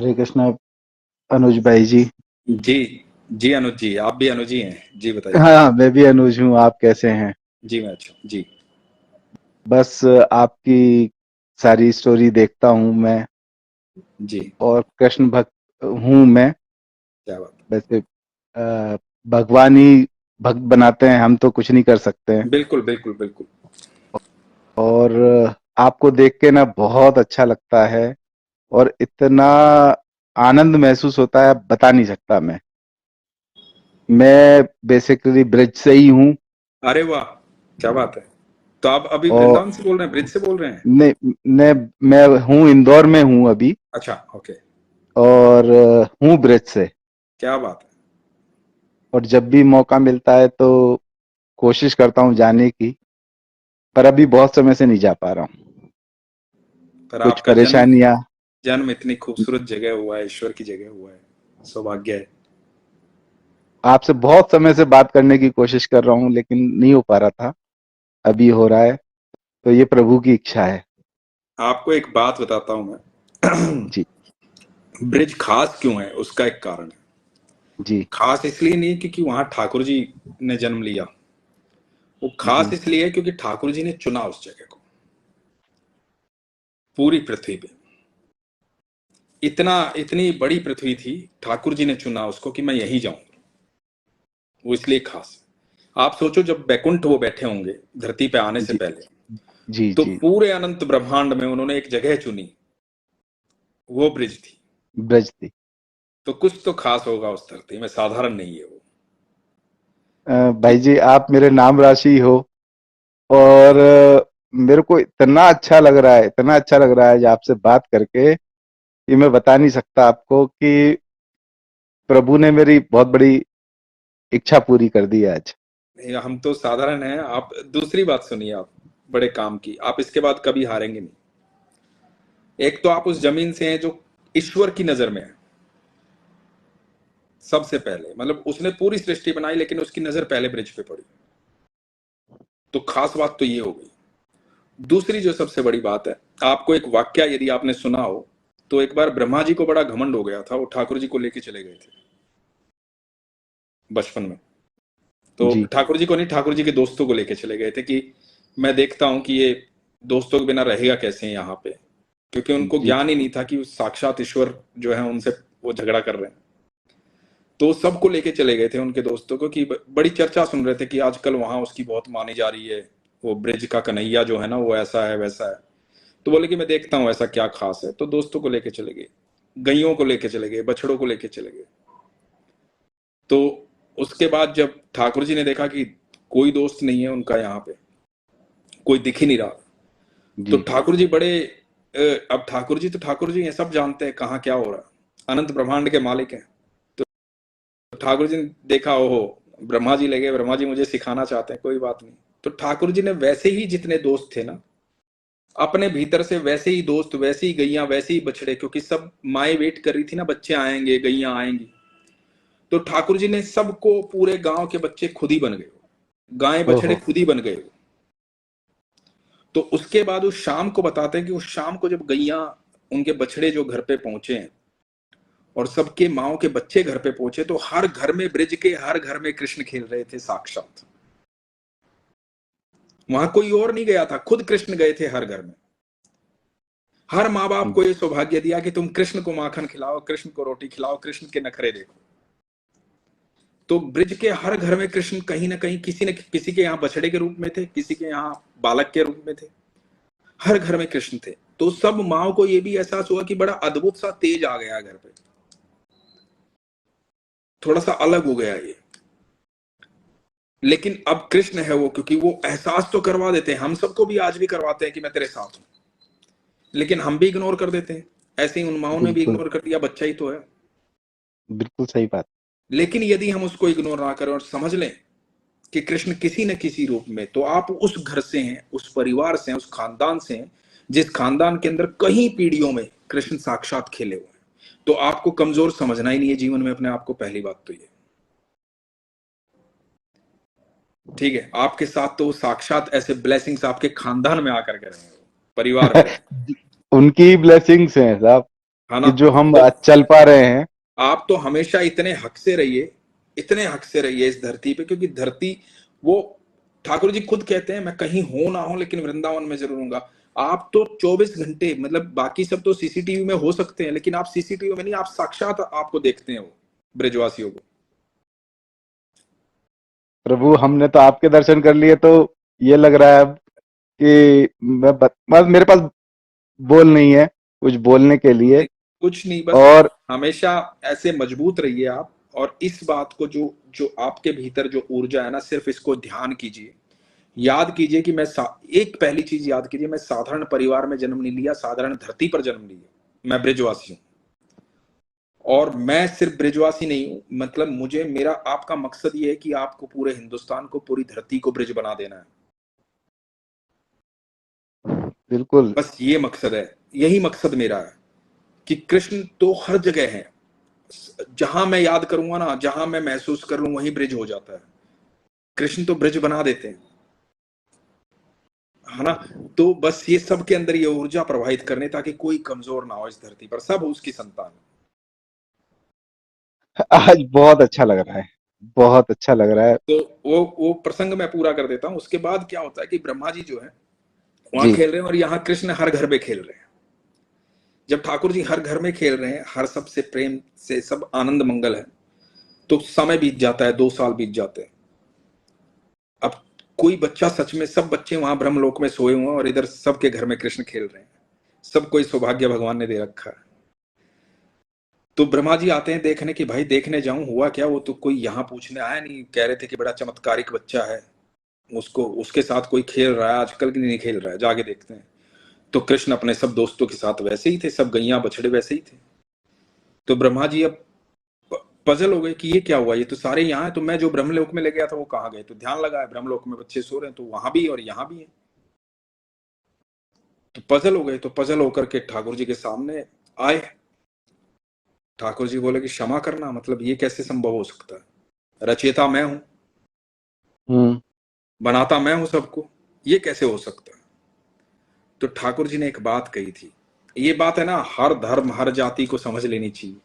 हरे कृष्णा अनुज भाई जी। जी। जी अनुज जी, आप भी अनुज जी हैं? जी बताइए। हाँ, मैं भी अनुज हूँ। आप कैसे हैं? जी मैं अच्छा हूँ। जी। बस आपकी सारी स्टोरी देखता हूँ मैं, जी। और कृष्ण भक्त हूँ मैं। क्या बात वैसे भगवान ही भक्त बनाते हैं, हम तो कुछ नहीं कर सकते हैं। है। बिल्कुल बिल्कुल बिल्कुल। और आपको देख के ना बहुत अच्छा लगता है, और इतना आनंद महसूस होता है, बता नहीं सकता मैं बेसिकली ब्रिज से ही हूँ। अरे वाह, क्या बात है। तो आप अभी और वृंदावन से बोल रहे हैं, ब्रिज से बोल रहे हैं? मैं हूँ, इंदौर में हूँ अभी। अच्छा, ओके। और हूँ ब्रिज से। क्या बात है। और जब भी मौका मिलता है तो कोशिश करता हूँ जाने की, पर अभी बहुत समय से नहीं जा पा रहा हूँ। पर कुछ आपका जन्म परेशानियां। जन्म इतनी खूबसूरत जगह हुआ है, ईश्वर की जगह हुआ है, सौभाग्य है। आपसे बहुत समय से बात करने की कोशिश कर रहा हूँ, लेकिन नहीं हो पा रहा था। अभी हो रहा है, तो ये प्रभु की इच्छा है। आपको एक बात बताता हूं मैं। जी। ब्रिज खास क्यों है, उसका एक कारण है। जी। खास इसलिए नहीं क्योंकि वहां ठाकुर जी ने जन्म लिया, वो खास जी। इसलिए है क्योंकि ठाकुर जी ने चुना उस जगह को, पूरी पृथ्वी पे। इतनी बड़ी पृथ्वी थी, ठाकुर जी ने चुना उसको कि मैं यहीं जाऊं। वो इसलिए खास है। आप सोचो, जब बैकुंठ वो बैठे होंगे धरती पे आने से जी। पहले, जी। तो जी। पूरे अनंत ब्रह्मांड में उन्होंने एक जगह चुनी, वो ब्रिज थी। ब्रज थी। तो कुछ तो खास होगा उस धरती में, साधारण नहीं है वो। भाई जी, आप मेरे नाम राशि हो। और मेरे को इतना अच्छा लग रहा है, इतना अच्छा लग रहा है आज आपसे बात करके, कि मैं बता नहीं सकता आपको कि प्रभु ने मेरी बहुत बड़ी इच्छा पूरी कर दी है आज। हम तो साधारण हैं। आप दूसरी बात सुनिए, आप बड़े काम की, आप इसके बाद कभी हारेंगे नहीं। एक तो आप उस जमीन से हैं जो ईश्वर की नजर में है सबसे पहले, मतलब उसने पूरी सृष्टि बनाई लेकिन उसकी नजर पहले ब्रिज पे पड़ी। तो खास बात तो ये हो गई। दूसरी जो सबसे बड़ी बात है, आपको एक वाक्य यदि आपने सुना हो, तो एक बार ब्रह्मा जी को बड़ा घमंड हो गया था, वो ठाकुर जी को लेके चले गए थे बचपन में। तो जी। ठाकुर जी को नहीं, ठाकुर जी के दोस्तों को लेके चले गए थे कि मैं देखता हूं कि ये दोस्तों के बिना रहेगा कैसे हैं यहाँ पे, क्योंकि उनको जी। ज्ञान ही नहीं था कि साक्षात ईश्वर जो है उनसे वो झगड़ा कर रहे हैं। तो सबको लेके चले गए थे उनके दोस्तों को, कि बड़ी चर्चा सुन रहे थे कि आजकल वहां उसकी बहुत मानी जा रही है, वो ब्रिज का कन्हैया जो है ना, वो ऐसा है वैसा है। तो बोले कि मैं देखता हूँ ऐसा क्या खास है। तो दोस्तों को लेके चले गए, गैयों को लेके चले गए, बछड़ों को लेके चले गए। तो उसके बाद जब ठाकुर जी ने देखा कि कोई दोस्त नहीं है उनका यहाँ पे, कोई दिख ही नहीं रहा, तो जी। ठाकुर जी बड़े अब ठाकुर जी तो ठाकुर जी ये सब जानते हैं कहाँ क्या हो रहा है, अनंत ब्रह्मांड के मालिक हैं। तो ठाकुर जी ने देखा, ओहो, ब्रह्मा जी लगे, ब्रह्मा जी मुझे सिखाना चाहते हैं, कोई बात नहीं। तो ठाकुर जी ने वैसे ही जितने दोस्त थे ना, अपने भीतर से वैसे ही दोस्त, वैसे ही गैया, वैसे ही बछड़े, क्योंकि सब माए वेट कर रही थी ना, बच्चे आएंगे, गैया आएंगी। तो ठाकुर जी ने सबको, पूरे गांव के बच्चे खुद ही बन गए, गाय बछड़े ओहो। खुद ही बन गए। तो उसके बाद उस शाम को बताते हैं कि उस शाम को जब गैया, उनके बछड़े जो घर पे पहुंचे हैं, और सबके माओ के बच्चे घर पे पहुंचे, तो हर घर में, ब्रिज के हर घर में कृष्ण खेल रहे थे साक्षात। वहां कोई और नहीं गया था, खुद कृष्ण गए थे हर घर में। हर माँ बाप को ये सौभाग्य दिया कि तुम कृष्ण को माखन खिलाओ, कृष्ण को रोटी खिलाओ, कृष्ण के नखरे देखो। तो ब्रिज के हर घर में कृष्ण कहीं ना कहीं, किसी न किसी के यहाँ बछड़े के रूप में थे, किसी के यहाँ बालक के रूप में थे, हर घर में कृष्ण थे। तो सब माओ को ये भी एहसास हुआ कि बड़ा अद्भुत सा तेज आ गया घर पे, थोड़ा सा अलग हो गया ये। लेकिन अब कृष्ण है वो, क्योंकि वो एहसास तो करवा देते हैं, हम सबको भी आज भी करवाते हैं कि मैं तेरे साथ हूं, लेकिन हम भी इग्नोर कर देते हैं। ऐसे ही उन माओ ने भी बिल्कुल। इग्नोर कर दिया, बच्चा ही तो है। बिल्कुल सही बात। लेकिन यदि हम उसको इग्नोर ना करें और समझ लें कि कृष्ण किसी न किसी रूप में, तो आप उस घर से हैं, उस परिवार से हैं, उस खानदान से हैं जिस खानदान के अंदर कई पीढ़ियों में कृष्ण साक्षात खेले हुए हैं। तो आपको कमजोर समझना ही नहीं है जीवन में अपने आप को, पहली बात तो ये। ठीक है, आपके साथ तो साक्षात ऐसे ब्लेसिंग्स आपके खानदान में आकर के रहे हैं, परिवार में रहे। उनकी ब्लेसिंग्स हैं साहब। है ना? कि जो हम तो चल पा रहे हैं। आप तो हमेशा इतने हक से रहिए, इतने हक से रहिए इस धरती पे, क्योंकि धरती वो ठाकुर जी खुद कहते हैं, मैं कहीं हो ना हो लेकिन वृंदावन में जरूर हूंगा। आप तो 24 घंटे, मतलब बाकी सब तो सीसीटीवी में हो सकते हैं, लेकिन आप सीसीटीवी में नहीं, आप साक्षात आपको देखते हैं वो ब्रजवासियों को। प्रभु हमने तो आपके दर्शन कर लिए, तो ये लग रहा है अब कि बस मेरे पास बोल नहीं है कुछ बोलने के लिए। कुछ नहीं, बस और हमेशा ऐसे मजबूत रहिए आप। और इस बात को, जो जो आपके भीतर जो ऊर्जा है ना, सिर्फ इसको ध्यान कीजिए, याद कीजिए कि एक पहली चीज याद कीजिए, मैं साधारण परिवार में जन्म नहीं लिया, साधारण धरती पर जन्म लिया, मैं ब्रिजवासी हूं। और मैं सिर्फ ब्रिजवासी नहीं हूं, मतलब मुझे, मेरा आपका मकसद ये है कि आपको पूरे हिंदुस्तान को, पूरी धरती को ब्रिज बना देना है। बिल्कुल। बस ये मकसद है, यही मकसद मेरा है कि कृष्ण तो हर जगह है। जहां मैं याद करूंगा ना, जहां मैं महसूस कर लूं, वहीं ब्रिज हो जाता है। कृष्ण तो ब्रिज बना देते हैं, है ना? तो बस ये सबके अंदर ये ऊर्जा प्रवाहित करने, ताकि कोई कमजोर ना हो इस धरती पर, सब उसकी संतान। आज बहुत अच्छा लग रहा है, बहुत अच्छा लग रहा है। तो वो प्रसंग मैं पूरा कर देता हूं। उसके बाद क्या होता है कि ब्रह्मा जी जो है वहां जी। खेल रहे हैं, और यहाँ कृष्ण हर घर में खेल रहे हैं। जब ठाकुर जी हर घर में खेल रहे हैं, हर सबसे प्रेम से, सब आनंद मंगल है, तो समय बीत जाता है, 2 साल बीत जाते हैं। अब कोई बच्चा, सच में सब बच्चे वहां ब्रह्मलोक में सोए हुए हैं, और इधर सबके घर में कृष्ण खेल रहे हैं। सब कोई सौभाग्य भगवान ने दे रखा है। तो ब्रह्मा जी आते हैं देखने की, भाई देखने जाऊं हुआ क्या। वो तो कोई यहाँ पूछने आया नहीं, कह रहे थे कि बड़ा चमत्कारिक बच्चा है, उसको, उसके साथ कोई खेल रहा है आजकल, की नहीं खेल रहा है, जाके देखते हैं। तो कृष्ण अपने सब दोस्तों के साथ वैसे ही थे, सब गैया बछड़े वैसे ही थे। तो ब्रह्मा जी अब पजल हो गए कि ये क्या हुआ, ये तो सारे यहाँ है, तो मैं जो ब्रह्मलोक में ले गया था वो कहाँ गए। तो ध्यान लगा, ब्रह्मलोक में बच्चे सो रहे हैं, तो वहां भी और यहाँ भी है। तो पजल हो गए, तो पजल होकर के ठाकुर जी के सामने आए। ठाकुर जी बोले कि क्षमा करना, मतलब ये कैसे संभव हो सकता है, रचयिता मैं हूं, हम्म। बनाता मैं हूं सबको, ये कैसे हो सकता है। तो ठाकुर जी ने एक बात कही थी, ये बात है ना, हर धर्म हर जाति को समझ लेनी चाहिए।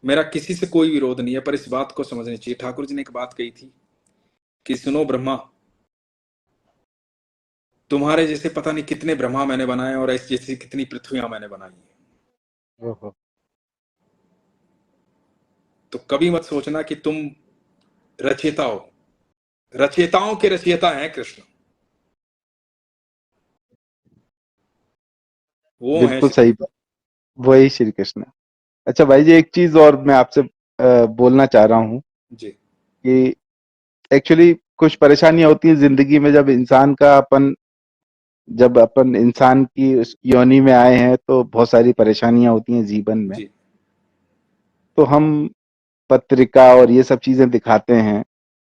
मेरा किसी से कोई विरोध नहीं है, पर इस बात को समझनी चाहिए। ठाकुर जी ने एक बात कही थी कि सुनो ब्रह्मा, तुम्हारे जैसे पता नहीं कितने ब्रह्मा मैंने बनाए, और ऐसी जैसी कितनी पृथ्वियां मैंने बनाई है। ओहो। तो कभी मत सोचना कि तुम रचयिता हो, रचयिताओं के रचयिता हैं कृष्ण, वो हैं बिल्कुल श्री सही बात। वही श्री कृष्ण। अच्छा भाई जी, एक चीज और मैं आपसे बोलना चाह रहा हूँ जी। कि एक्चुअली कुछ परेशानियां होती हैं जिंदगी में, जब अपन इंसान की उस योनि में आए हैं, तो बहुत सारी परेशानियां होती हैं जीवन में। जी। तो हम पत्रिका और ये सब चीजें दिखाते हैं, जी।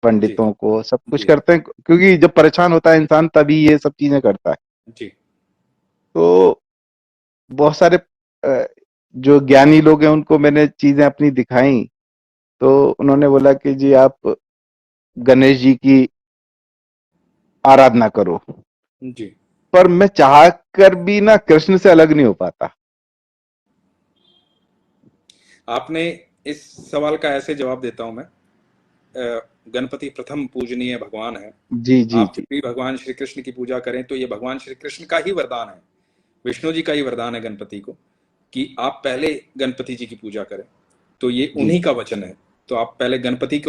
पंडितों को सब कुछ जी। करते हैं, क्योंकि जब परेशान होता है इंसान तभी ये सब चीजें करता है। जी। तो बहुत सारे जो ज्ञानी लोग हैं उनको मैंने चीजें अपनी दिखाई, तो उन्होंने बोला कि जी आप गणेश जी की आराधना करो। जी। पर मैं चाह कर भी ना कृष्ण से अलग नहीं हो पाता। आपने इस सवाल का ऐसे जवाब देता हूं मैं। गणपति प्रथम पूजनीय भगवान है। जी जी आप जब जी। भी भगवान श्री कृष्ण की पूजा करें, तो ये भगवान श्री कृष्ण का ही वरदान है, विष्णु जी का ही वरदान है गणपति को, कि आप पहले गणपति जी की पूजा करें। तो ये जी उन्हीं का वचन है। तो आप पहले गणपति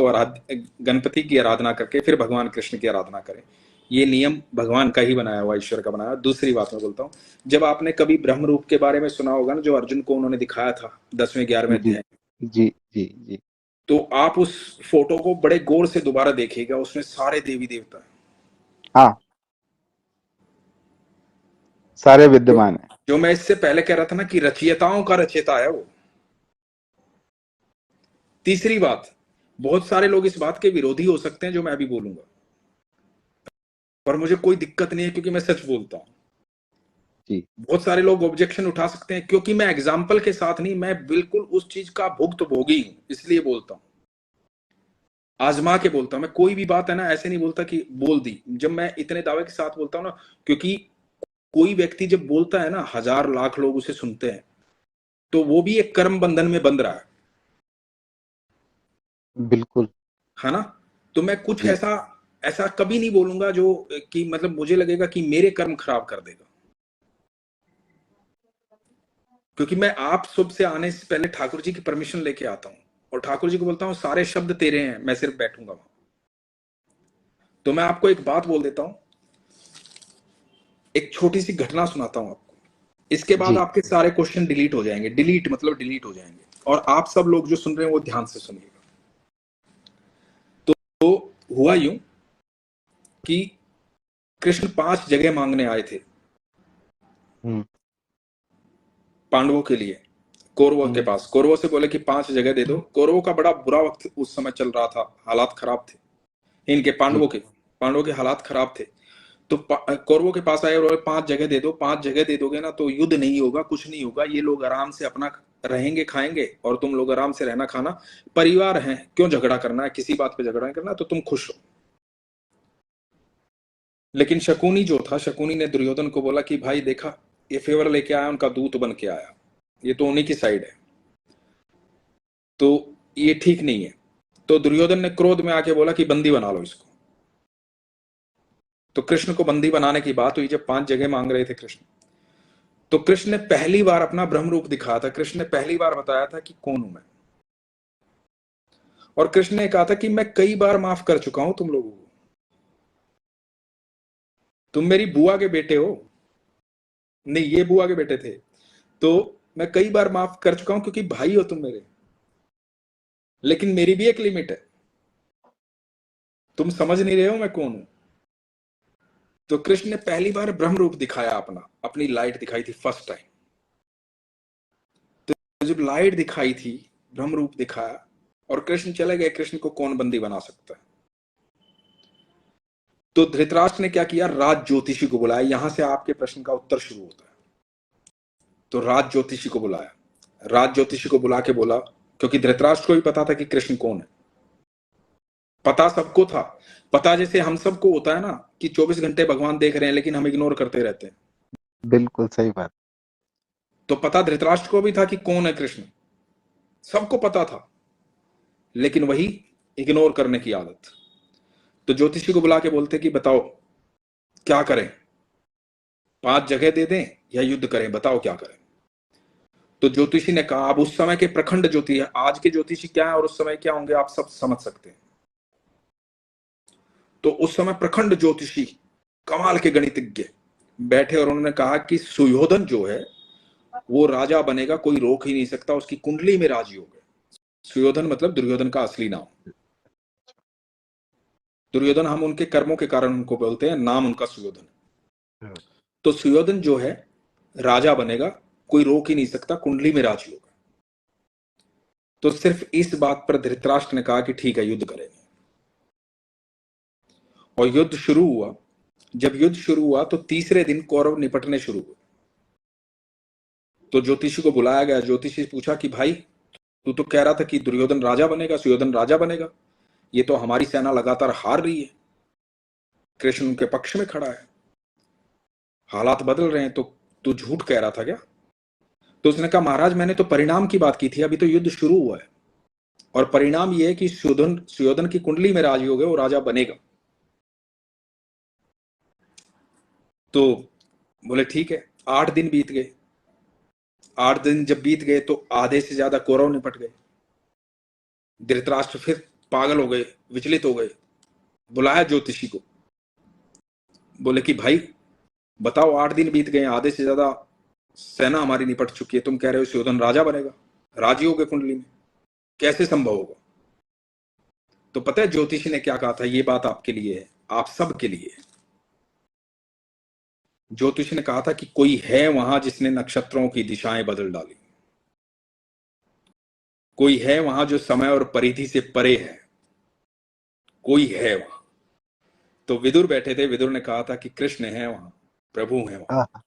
की आराधना करके फिर भगवान कृष्ण की आराधना करें। ये नियम भगवान का ही बनाया हुआ, ईश्वर का बनाया हुआ। दूसरी बात मैं बोलता हूँ, जब आपने कभी ब्रह्म रूप के बारे में सुना होगा ना, जो अर्जुन को उन्होंने दिखाया था 10वें 11वें जी अध्याय, जी जी जी। तो आप उस फोटो को बड़े गौर से दोबारा देखिएगा, उसमें सारे देवी देवता हैं। हाँ, सारे जो विद्यमान है। जो मैं इससे पहले कह रहा था ना कि रचयिताओं का रचयिता है वो। तीसरी बात, बहुत सारे लोग इस बात के विरोधी हो सकते हैं जो मैं अभी बोलूंगा, पर मुझे कोई दिक्कत नहीं है, क्योंकि मैं सच बोलता हूं। जी। बहुत सारे लोग ऑब्जेक्शन उठा सकते हैं, क्योंकि मैं एग्जाम्पल के साथ नहीं, मैं बिल्कुल उस चीज का भुक्त भोगी हूं, इसलिए बोलता हूं, आजमा के बोलता हूं। मैं कोई भी बात है ना ऐसे नहीं बोलता कि बोल दी, जब मैं इतने दावे के साथ बोलता हूं ना, क्योंकि कोई व्यक्ति जब बोलता है ना, 1000 लाख लोग उसे सुनते हैं, तो वो भी एक कर्म बंधन में बंध रहा बिल्कुल। है ना। तो मैं कुछ जी। ऐसा ऐसा कभी नहीं बोलूंगा जो कि मतलब मुझे लगेगा कि मेरे कर्म खराब कर देगा, क्योंकि मैं आप सबसे आने से पहले ठाकुर जी की परमिशन लेके आता हूं और ठाकुर जी को बोलता हूं सारे शब्द तेरे हैं, मैं सिर्फ बैठूंगा वहां। तो मैं आपको एक बात बोल देता हूं, एक छोटी सी घटना सुनाता हूं आपको, इसके बाद जी। आपके सारे क्वेश्चन डिलीट हो जाएंगे, डिलीट मतलब डिलीट हो जाएंगे, और आप सब लोग जो सुन रहे हैं वो ध्यान से सुनिएगा। तो हुआ यूं कि कृष्ण 5 जगह मांगने आए थे हम्म। पांडवों के लिए, कौरवों के हम्म। पास। कौरवों से बोले कि 5 जगह दे दो। कौरवों का बड़ा बुरा वक्त उस समय चल रहा था, हालात खराब थे। इनके जी। पांडवों के हालात खराब थे। तो कौरवों के पास आए और बोले 5 जगह दे दो। 5 जगह दे दोगे ना तो युद्ध नहीं होगा, कुछ नहीं होगा, ये लोग आराम से अपना रहेंगे खाएंगे और तुम लोग आराम से रहना खाना, परिवार हैं, क्यों झगड़ा करना है, किसी बात पे झगड़ा नहीं करना, तो तुम खुश हो। लेकिन शकुनी जो था, शकुनी ने दुर्योधन को बोला कि भाई देखा, ये फेवर लेके आया, उनका दूत बन के आया, ये तो उन्हीं की साइड है, तो ये ठीक नहीं है। तो दुर्योधन ने क्रोध में आके बोला कि बंदी बना लो इसको। तो कृष्ण को बंदी बनाने की बात हुई, जब 5 जगह मांग रहे थे कृष्ण, तो कृष्ण ने पहली बार अपना ब्रह्म रूप दिखाया था। कृष्ण ने पहली बार बताया था कि कौन हूं मैं। और कृष्ण ने कहा था कि मैं कई बार माफ कर चुका हूं तुम लोगों को, तुम मेरी बुआ के बेटे हो, नहीं ये बुआ के बेटे थे, तो मैं कई बार माफ कर चुका हूं क्योंकि भाई हो तुम मेरे, लेकिन मेरी भी एक लिमिट है, तुम समझ नहीं रहे हो मैं कौन हूं। तो कृष्ण ने पहली बार ब्रह्म रूप दिखाया, अपना अपनी लाइट दिखाई थी फर्स्ट टाइम। तो जब लाइट दिखाई थी, ब्रह्म रूप दिखाया और कृष्ण चले गए, कृष्ण को कौन बंदी बना सकता है। तो धृतराष्ट्र ने क्या किया, राज ज्योतिषी को बुलाया, यहां से आपके प्रश्न का उत्तर शुरू होता है। तो राज ज्योतिषी को बुलाया, राज ज्योतिषी को बुला के बोला, क्योंकि धृतराष्ट्र को भी पता था कि कृष्ण कौन है, पता सबको था। पता जैसे हम सबको होता है ना कि 24 घंटे भगवान देख रहे हैं लेकिन हम इग्नोर करते रहते हैं, बिल्कुल सही बात। तो पता धृतराष्ट्र को भी था कि कौन है कृष्ण, सबको पता था, लेकिन वही इग्नोर करने की आदत। तो ज्योतिषी को बुला के बोलते कि बताओ क्या करें, 5 जगह दे दें या युद्ध करें, बताओ क्या करें। तो ज्योतिषी ने कहा, अब उस समय के प्रखंड ज्योतिषी, आज के ज्योतिषी क्या है और उस समय क्या होंगे आप सब समझ सकते हैं। तो उस समय प्रखंड ज्योतिषी, कमाल के गणितज्ञ बैठे और उन्होंने कहा कि सुयोधन जो है वो राजा बनेगा, कोई रोक ही नहीं सकता, उसकी कुंडली में राजयोग है। सुयोधन मतलब दुर्योधन का असली नाम, दुर्योधन हम उनके कर्मों के कारण उनको बोलते हैं, नाम उनका सुयोधन। तो सुयोधन जो है राजा बनेगा, कोई रोक ही नहीं सकता, कुंडली में राजयोग है। तो सिर्फ इस बात पर धृतराष्ट्र ने कहा कि ठीक है युद्ध करेंगे, और युद्ध शुरू हुआ। जब युद्ध शुरू हुआ तो तीसरे दिन कौरव निपटने शुरू हुए। तो ज्योतिषी को बुलाया गया, ज्योतिषी से पूछा कि भाई तू तो कह रहा था कि दुर्योधन राजा बनेगा, सुयोधन राजा बनेगा, ये तो हमारी सेना लगातार हार रही है, कृष्ण उनके पक्ष में खड़ा है, हालात बदल रहे हैं, तो तू झूठ कह रहा था क्या। तो उसने कहा महाराज मैंने तो परिणाम की बात की थी, अभी तो युद्ध शुरू हुआ है, और परिणाम ये है कि सुयोधन सुयोधन की कुंडली में राजयोग है, वो राजा बनेगा। तो बोले ठीक है। 8 दिन बीत गए, 8 दिन जब बीत गए तो आधे से ज्यादा कौरव निपट गए। धृतराष्ट्र फिर पागल हो गए, विचलित हो गए, बुलाया ज्योतिषी को, बोले कि भाई बताओ 8 दिन बीत गए, आधे से ज्यादा सेना हमारी निपट चुकी है, तुम कह रहे हो सुयोधन राजा बनेगा, राजयोग है कुंडली में, कैसे संभव होगा। तो पता है ज्योतिषी ने क्या कहा था, ये बात आपके लिए है, आप सब के लिए है। ज्योतिषी ने कहा था कि कोई है वहां जिसने नक्षत्रों की दिशाएं बदल डाली, कोई है वहां जो समय और परिधि से परे है, कोई है वहां। तो विदुर बैठे थे, विदुर ने कहा था कि कृष्ण है वहां, प्रभु है वहां। हाँ।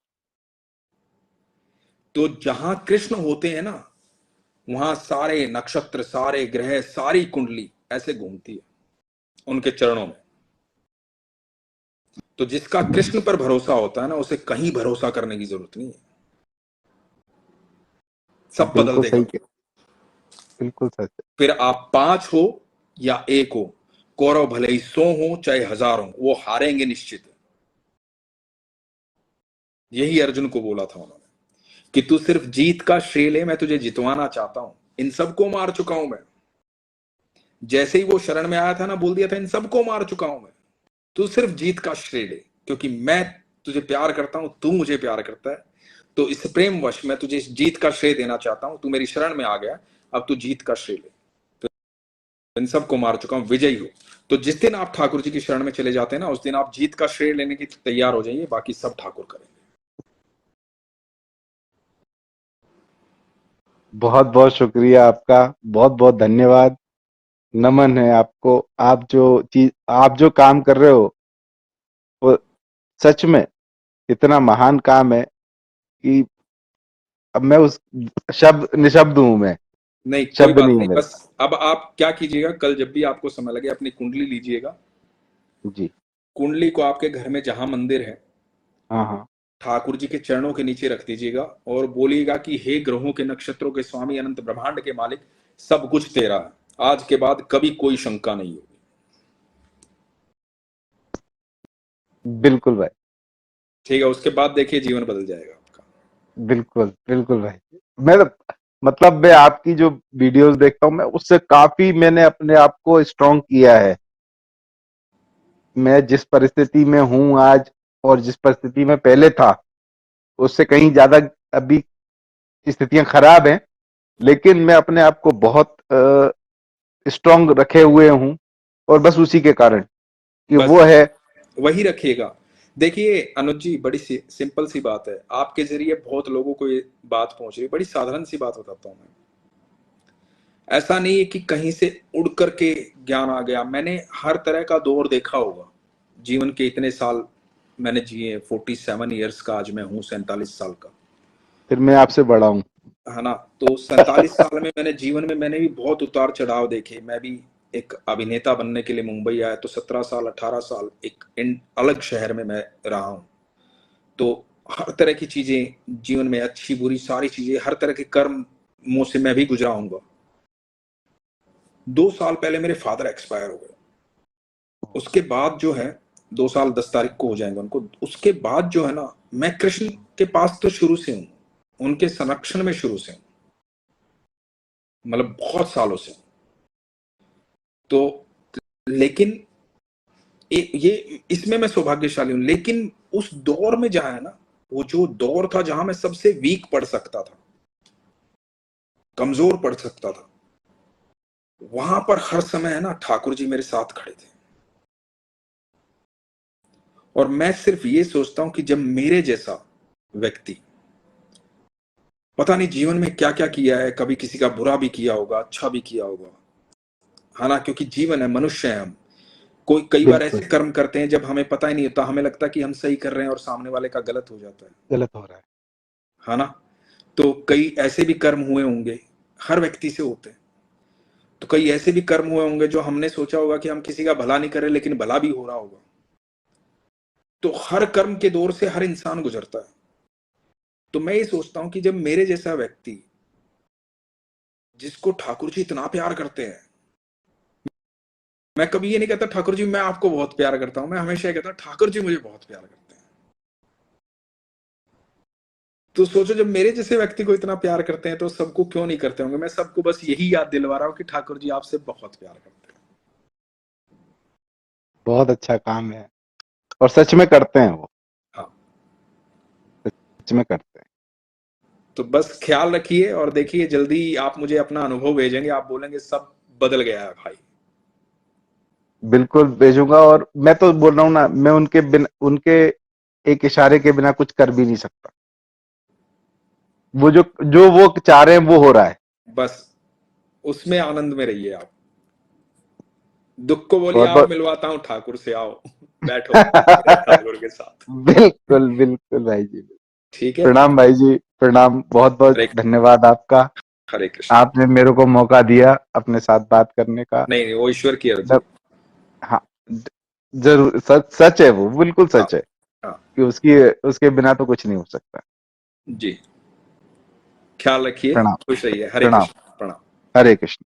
तो जहां कृष्ण होते हैं ना, वहां सारे नक्षत्र, सारे ग्रह, सारी कुंडली ऐसे घूमती है उनके चरणों में। तो जिसका कृष्ण पर भरोसा होता है ना, उसे कहीं भरोसा करने की जरूरत नहीं है। सब बदल बिल्कुल देगा। सही बिल्कुल सच है। फिर आप 5 हो या 1 हो, कौरव भले ही 100 हो चाहे 1000 हो, वो हारेंगे निश्चित। यही अर्जुन को बोला था उन्होंने कि तू सिर्फ जीत का श्रेय ले, मैं तुझे जितवाना चाहता हूं। इन सबको मार चुका हूं मैं। जैसे ही वो शरण में आया था ना, बोल दिया था इन सबको मार चुका हूं मैं, तू सिर्फ जीत का श्रेय ले, क्योंकि मैं तुझे प्यार करता हूं, तू मुझे प्यार करता है। तो इस प्रेम वश मैं तुझे इस जीत का श्रेय देना चाहता हूं। तू मेरी शरण में आ गया, अब तू जीत का श्रेय ले। इन सबको मार चुका हूं, विजयी हो। तो जिस दिन आप ठाकुर जी की शरण में चले जाते हैं ना, उस दिन आप जीत का श्रेय लेने की तैयार हो जाइए, बाकी सब ठाकुर करेंगे। बहुत बहुत शुक्रिया आपका, बहुत बहुत धन्यवाद। नमन है आपको। आप जो काम कर रहे हो वो सच में इतना महान काम है कि अब मैं उस शब्द निशब्द हूं मैं। नहीं, कोई शब्द बात नहीं है नहीं। मेरे बस अब आप क्या कीजिएगा, कल जब भी आपको समय लगे अपनी कुंडली लीजिएगा। पास। जी। कुंडली को आपके घर में जहां मंदिर है, हाँ हाँ। ठाकुर जी के चरणों के नीचे रख दीजिएगा और बोलिएगा कि हे ग्रहों के नक्षत्रों के स्वामी अनंत ब्रह्मांड के मालिक, सब कुछ तेरा है, आज के बाद कभी कोई शंका नहीं होगी। बिल्कुल भाई। ठीक है, उसके बाद देखिए जीवन बदल जाएगा आपका। बिल्कुल बिल्कुल भाई। मैं मतलब मैं आपकी जो वीडियोस देखता हूँ मैं उससे काफी मैंने अपने आप को स्ट्रांग किया है। मैं जिस परिस्थिति में हूँ आज और जिस परिस्थिति में पहले था उससे कहीं ज्यादा अभी स्थितियां खराब हैं, लेकिन मैं अपने आप को बहुत स्ट्रांग रखे हुए हूँ। और बस उसी के कारण कि बस वो है। वही रखिएगा। देखिए अनुज जी, बड़ी सिंपल सी बात है, आपके जरिए बहुत लोगों को ये बात पहुंच रही है। बड़ी साधारण सी बात बताता हूं मैं। ऐसा नहीं है कि कहीं से उड़ करके ज्ञान आ गया। मैंने हर तरह का दौर देखा होगा जीवन के इतने साल मैंने जिए। 47 ईयर्स का आज मैं हूँ, 47 साल का, फिर मैं आपसे बड़ा हूँ। है ना। तो 47 साल में मैंने जीवन में मैंने भी बहुत उतार चढ़ाव देखे। मैं भी एक अभिनेता बनने के लिए मुंबई आया तो 17 साल 18 साल एक अलग शहर में मैं रहा हूँ। तो हर तरह की चीजें जीवन में, अच्छी बुरी सारी चीजें, हर तरह के कर्मों से मैं भी गुजरा हूँ। 2 साल पहले मेरे फादर एक्सपायर हो गए। उसके बाद जो है, 2 साल 10 तारीख को हो जाएंगे उनको। उसके बाद जो है ना, मैं कृष्ण के पास तो शुरू से हूँ, उनके संरक्षण में शुरू से हूँ, मतलब बहुत सालों से। तो लेकिन ये इसमें मैं सौभाग्यशाली हूं। लेकिन उस दौर में जहां है ना, वो जो दौर था जहां मैं सबसे वीक पढ़ सकता था, कमजोर पढ़ सकता था, वहां पर हर समय है ना ठाकुर जी मेरे साथ खड़े थे। और मैं सिर्फ ये सोचता हूं कि जब मेरे जैसा व्यक्ति, पता नहीं जीवन में क्या क्या किया है, कभी किसी का बुरा भी किया होगा, अच्छा भी किया होगा, है ना, क्योंकि जीवन है, मनुष्य है हम। कोई कई बार बिल्कुल। ऐसे कर्म करते हैं जब हमें पता ही नहीं होता, हमें लगता है कि हम सही कर रहे हैं और सामने वाले का गलत हो जाता गलत हो रहा है। है ना। तो कई ऐसे भी कर्म हुए होंगे, हर व्यक्ति से होते हैं। तो कई ऐसे भी कर्म हुए होंगे जो हमने सोचा होगा कि हम किसी का भला नहीं करें, लेकिन भला भी हो रहा होगा। तो हर कर्म के दौर से हर इंसान गुजरता है। तो मैं ये सोचता हूं कि जब मेरे जैसा व्यक्ति, जिसको ठाकुर जी इतना प्यार करते हैं, मैं कभी ये नहीं कहता ठाकुर जी मैं आपको बहुत प्यार करता हूं, मैं हमेशा ये कहता ठाकुर जी मुझे बहुत प्यार करते हैं। तो सोचो, जब मेरे जैसे व्यक्ति को इतना प्यार करते हैं तो सबको क्यों नहीं करते होंगे। मैं सबको बस यही याद दिलवा रहा हूं कि ठाकुर जी आपसे बहुत प्यार करते हैं। बहुत अच्छा काम है और सच में करते हैं वो। हाँ, सच में करते हैं। तो बस ख्याल रखिए और देखिए जल्दी आप मुझे अपना अनुभव भेजेंगे, आप बोलेंगे सब बदल गया है भाई। बिल्कुल भेजूंगा। और मैं तो बोल रहा हूँ ना, मैं उनके बिना, उनके एक इशारे के बिना कुछ कर भी नहीं सकता। वो जो जो वो चाह रहे हैं वो हो रहा है। बस उसमें आनंद में रहिए आप। दुख को बोलिए बहुत आओ बहुत मिलवाता हूँ ठाकुर से, आओ बैठो मेरे ठाकुर के साथ। बिल्कुल बिल्कुल भाई जी। ठीक है। प्रणाम भाई जी, प्रणाम। बहुत बहुत हरे धन्यवाद आपका। हरे कृष्ण। आपने मेरे को मौका दिया अपने साथ बात करने का। नहीं नहीं, वो ईश्वर की अर्जी मतलब है। हाँ, जरूर सच सच है, वो बिल्कुल हाँ सच है हाँ कि उसकी उसके बिना तो कुछ नहीं हो सकता। जी। ख्याल रखिए, प्रणाम। खुश रहिए। हरे प्रणाम। कृष्ण। प्रणाम। हरे कृष्ण।